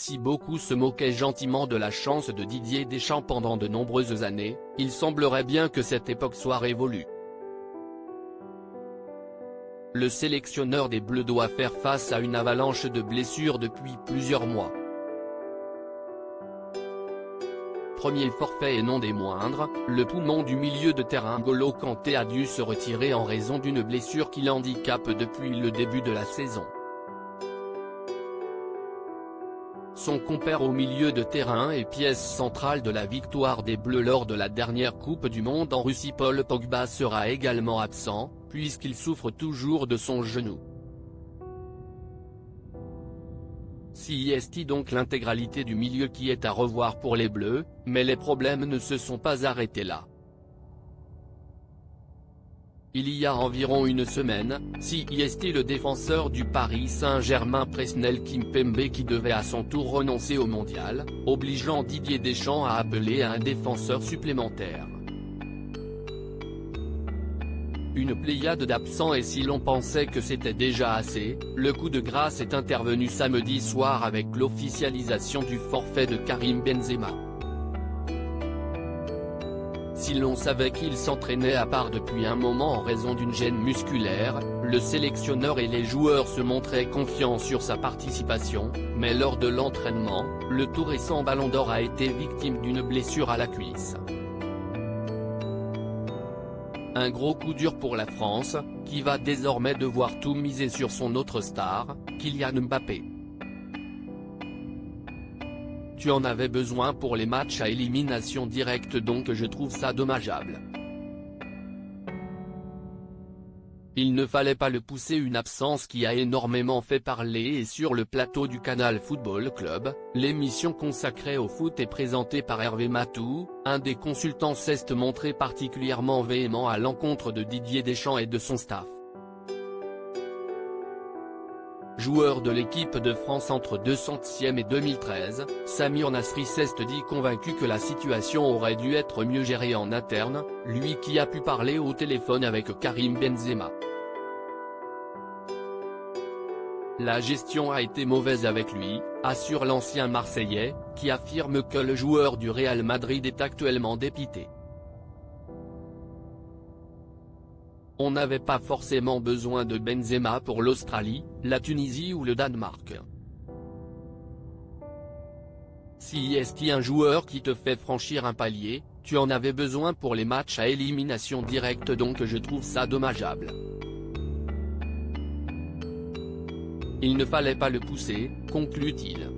Si beaucoup se moquaient gentiment de la chance de Didier Deschamps pendant de nombreuses années, il semblerait bien que cette époque soit révolue. Le sélectionneur des Bleus doit faire face à une avalanche de blessures depuis plusieurs mois. Premier forfait et non des moindres, le poumon du milieu de terrain N'Golo Kanté a dû se retirer en raison d'une blessure qui l'handicape depuis le début de la saison. Son compère au milieu de terrain et pièce centrale de la victoire des Bleus lors de la dernière Coupe du Monde en Russie, Paul Pogba, sera également absent, puisqu'il souffre toujours de son genou. C'est donc l'intégralité du milieu qui est à revoir pour les Bleus, mais les problèmes ne se sont pas arrêtés là. Il y a environ une semaine, c'est le défenseur du Paris Saint-Germain Presnel Kimpembe qui devait à son tour renoncer au mondial, obligeant Didier Deschamps à appeler un défenseur supplémentaire. Une pléiade d'absents, et si l'on pensait que c'était déjà assez, le coup de grâce est intervenu samedi soir avec l'officialisation du forfait de Karim Benzema. Si l'on savait qu'il s'entraînait à part depuis un moment en raison d'une gêne musculaire, le sélectionneur et les joueurs se montraient confiants sur sa participation, mais lors de l'entraînement, le tout récent Ballon d'Or a été victime d'une blessure à la cuisse. Un gros coup dur pour la France, qui va désormais devoir tout miser sur son autre star, Kylian Mbappé. Tu en avais besoin pour les matchs à élimination directe, donc je trouve ça dommageable. Il ne fallait pas le pousser, une absence qui a énormément fait parler. Et sur le plateau du Canal Football Club, l'émission consacrée au foot est présentée par Hervé Matou, un des consultants s'est montré particulièrement véhément à l'encontre de Didier Deschamps et de son staff. Joueur de l'équipe de France entre 200e et 2013, Samir Nasri s'est dit convaincu que la situation aurait dû être mieux gérée en interne, lui qui a pu parler au téléphone avec Karim Benzema. La gestion a été mauvaise avec lui, assure l'ancien Marseillais, qui affirme que le joueur du Real Madrid est actuellement dépité. On n'avait pas forcément besoin de Benzema pour l'Australie, la Tunisie ou le Danemark. Si un joueur qui te fait franchir un palier, tu en avais besoin pour les matchs à élimination directe, donc je trouve ça dommageable. Il ne fallait pas le pousser, conclut-il.